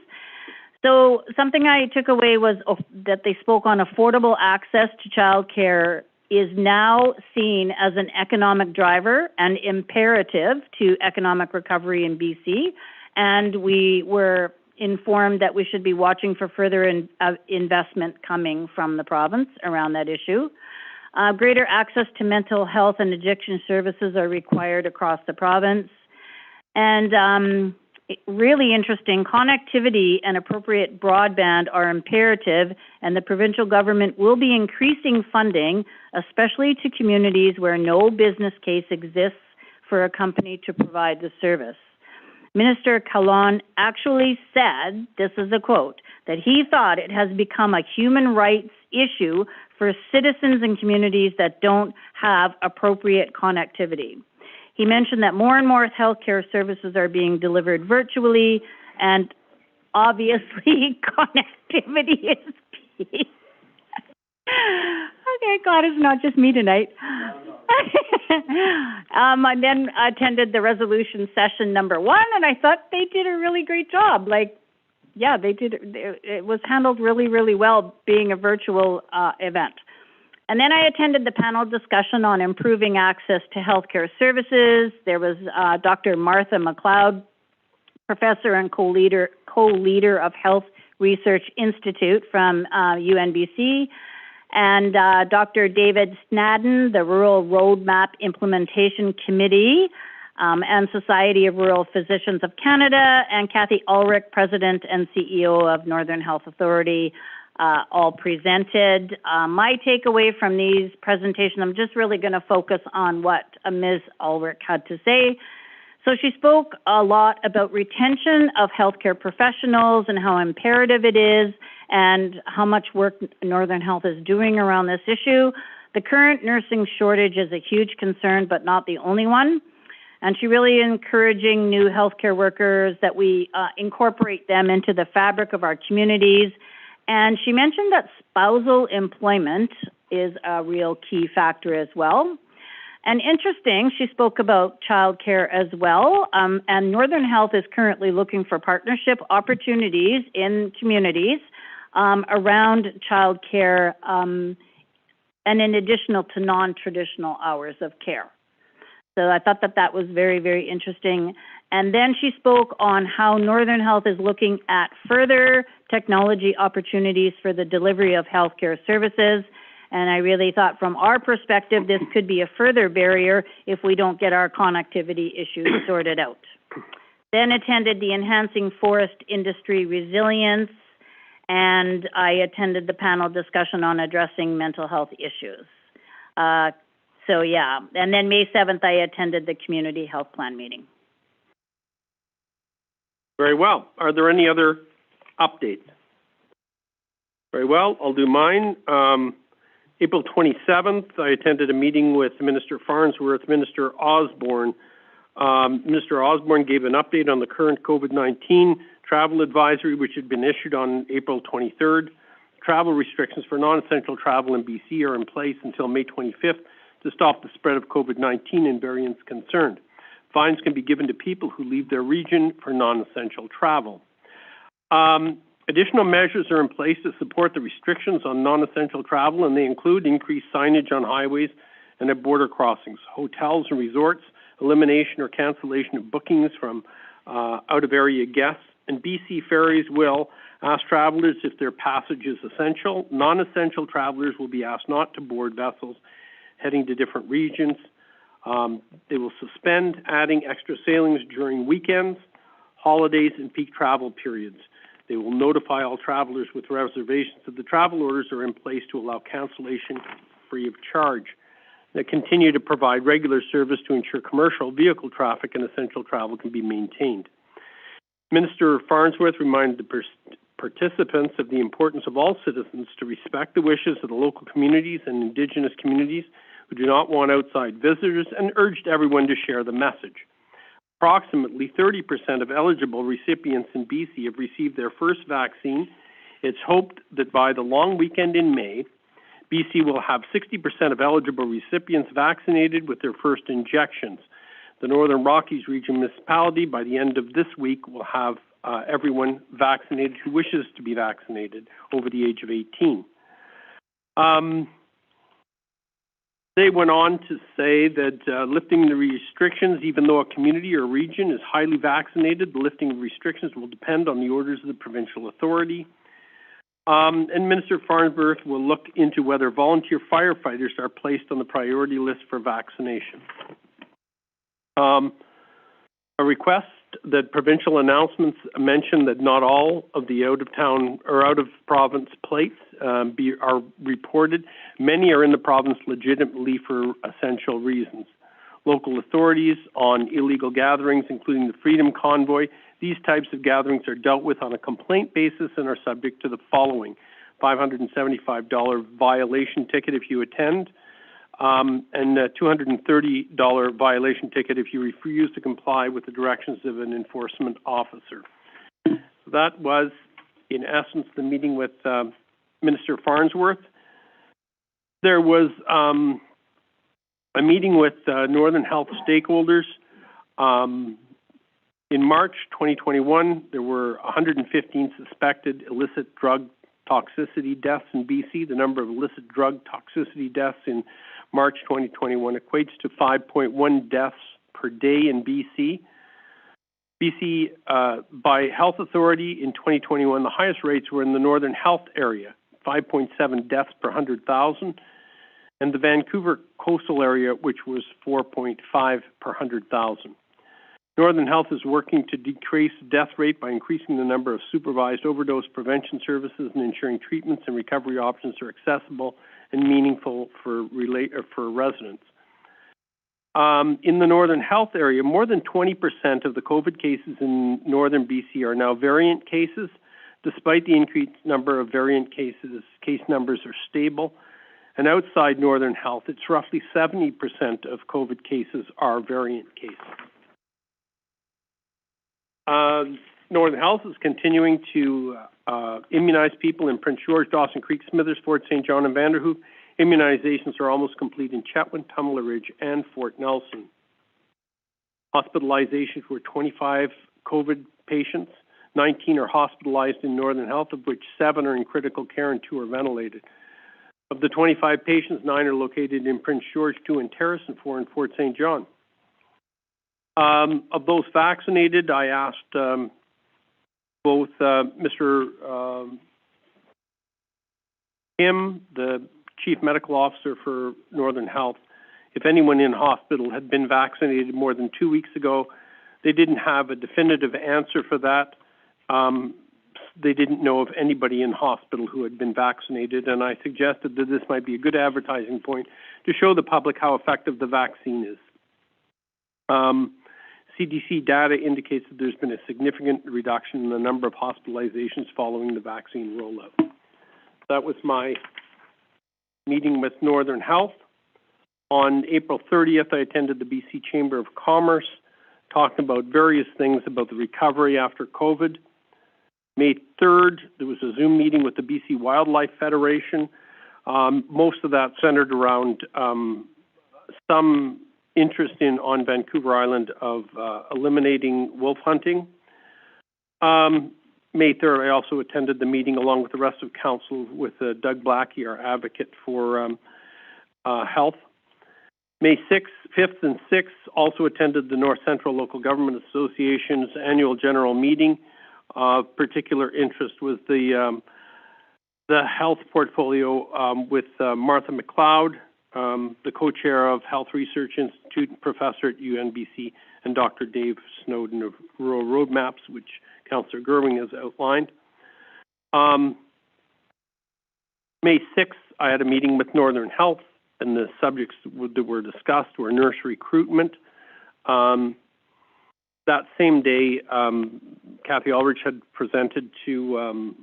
So something I took away was that they spoke on affordable access to childcare is now seen as an economic driver and imperative to economic recovery in BC. And we were informed that we should be watching for further investment coming from the province around that issue. Greater access to mental health and addiction services are required across the province. And really interesting, connectivity and appropriate broadband are imperative, and the provincial government will be increasing funding, especially to communities where no business case exists for a company to provide the service. Minister Kalon actually said, this is a quote, that he thought it has become a human rights issue for citizens and communities that don't have appropriate connectivity. He mentioned that more and more healthcare services are being delivered virtually, and obviously connectivity is key. Okay, God, it's not just me tonight. I then attended the resolution session number 1, and I thought they did a really great job. Yeah, they did. It was handled really, really well, being a virtual event. And then I attended the panel discussion on improving access to healthcare services. There was Dr. Martha McLeod, professor and co-leader of Health Research Institute from UNBC, and Dr. David Snadden, the Rural Roadmap Implementation Committee, and Society of Rural Physicians of Canada, and Kathy Ulrich, President and CEO of Northern Health Authority, all presented. My takeaway from these presentations, I'm just really going to focus on what Ms. Ulrich had to say. So she spoke a lot about retention of healthcare professionals and how imperative it is and how much work Northern Health is doing around this issue. The current nursing shortage is a huge concern, but not the only one. And she really encouraging new healthcare workers that we incorporate them into the fabric of our communities. And she mentioned that spousal employment is a real key factor as well. And interesting, she spoke about childcare as well. And Northern Health is currently looking for partnership opportunities in communities around childcare and in addition to non-traditional hours of care. So I thought that was very, very interesting. And then she spoke on how Northern Health is looking at further technology opportunities for the delivery of healthcare services. And I really thought from our perspective, this could be a further barrier if we don't get our connectivity issues sorted out. Then attended the Enhancing Forest Industry Resilience, and I attended the panel discussion on addressing mental health issues. So yeah, and then May 7th, I attended the Community Health Plan meeting. Very well. Are there any other updates? Very well, I'll do mine. April 27th, I attended a meeting with Minister Farnsworth, Minister Osborne. Minister Osborne gave an update on the current COVID-19 travel advisory, which had been issued on April 23rd. Travel restrictions for non-essential travel in BC are in place until May 25th to stop the spread of COVID-19 and variants concerned. Fines can be given to people who leave their region for non-essential travel. Additional measures are in place to support the restrictions on non-essential travel, and they include increased signage on highways and at border crossings, hotels and resorts, elimination or cancellation of bookings from out-of-area guests, and BC Ferries will ask travelers if their passage is essential. Non-essential travelers will be asked not to board vessels heading to different regions. They will suspend adding extra sailings during weekends, holidays, and peak travel periods. They will notify all travelers with reservations that the travel orders are in place to allow cancellation free of charge. They continue to provide regular service to ensure commercial vehicle traffic and essential travel can be maintained. Minister Farnsworth reminded the participants of the importance of all citizens to respect the wishes of the local communities and Indigenous communities who do not want outside visitors, and urged everyone to share the message. Approximately 30% of eligible recipients in BC have received their first vaccine. It's hoped that by the long weekend in May, BC will have 60% of eligible recipients vaccinated with their first injections. The Northern Rockies Region Municipality, by the end of this week, will have everyone vaccinated who wishes to be vaccinated over the age of 18. They went on to say that lifting the restrictions, even though a community or region is highly vaccinated, the lifting of restrictions will depend on the orders of the provincial authority. And Minister Farnsworth will look into whether volunteer firefighters are placed on the priority list for vaccination. A request that provincial announcements mention that not all of the out-of-town or out-of-province plates are reported. Many are in the province legitimately for essential reasons. Local authorities on illegal gatherings, including the Freedom Convoy, these types of gatherings are dealt with on a complaint basis and are subject to the following: $575 violation ticket if you attend, and a $230 violation ticket if you refuse to comply with the directions of an enforcement officer. That was, in essence, the meeting with Minister Farnsworth. There was a meeting with Northern Health stakeholders. In March 2021, there were 115 suspected illicit drug toxicity deaths in BC. The number of illicit drug toxicity deaths in March 2021 equates to 5.1 deaths per day in BC. BC, by health authority in 2021, the highest rates were in the Northern Health area, 5.7 deaths per 100,000, and the Vancouver coastal area, which was 4.5 per 100,000. Northern Health is working to decrease the death rate by increasing the number of supervised overdose prevention services and ensuring treatments and recovery options are accessible and meaningful for residents. In the Northern Health area, more than 20% of the COVID cases in Northern BC are now variant cases. Despite the increased number of variant cases, case numbers are stable. And outside Northern Health, it's roughly 70% of COVID cases are variant cases. Northern Health is continuing to immunize people in Prince George, Dawson Creek, Smithers, Fort St. John, and Vanderhoof. Immunizations are almost complete in Chetwynd, Tumbler Ridge, and Fort Nelson. Hospitalizations were 25 COVID patients. 19 are hospitalized in Northern Health, of which 7 are in critical care and 2 are ventilated. Of the 25 patients, 9 are located in Prince George, 2 in Terrace, and 4 in Fort St. John. Of those vaccinated, I asked both Mr. Kim, the Chief Medical Officer for Northern Health, if anyone in hospital had been vaccinated more than 2 weeks ago. They didn't have a definitive answer for that. They didn't know of anybody in hospital who had been vaccinated, and I suggested that this might be a good advertising point to show the public how effective the vaccine is. CDC data indicates that there's been a significant reduction in the number of hospitalizations following the vaccine rollout. That was my meeting with Northern Health. On April 30th, I attended the BC Chamber of Commerce, talking about various things about the recovery after COVID. May 3rd, there was a Zoom meeting with the BC Wildlife Federation. Most of that centered around some interest on Vancouver Island of eliminating wolf hunting. May 3rd, I also attended the meeting along with the rest of council with Doug Blackie, our advocate for health. May 6th, 5th, and 6th, also attended the North Central Local Government Association's annual general meeting. Particular interest was the health portfolio with Martha McLeod, the co-chair of Health Research Institute and professor at UNBC, and Dr. Dave Snowden of Rural Roadmaps, which Councillor Gerwing has outlined. May 6th, I had a meeting with Northern Health, and the subjects that were discussed were nurse recruitment. That same day, Kathy Ulrich had presented to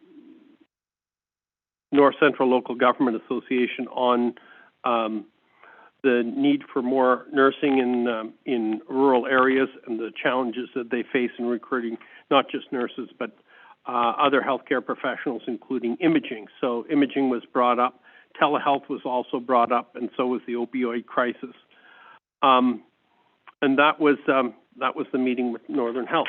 North Central Local Government Association on the need for more nursing in rural areas and the challenges that they face in recruiting not just nurses but other healthcare professionals, including imaging. So imaging was brought up. Telehealth was also brought up, and so was the opioid crisis. And that was the meeting with Northern Health.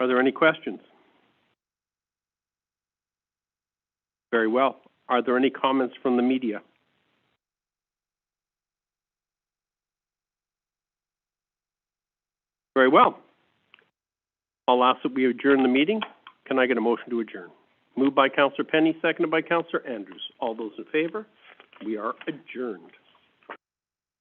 Are there any questions? Very well. Are there any comments from the media? Very well. I'll ask that we adjourn the meeting. Can I get a motion to adjourn? Moved by Councillor Penny, seconded by Councillor Andrews. All those in favor? We are adjourned.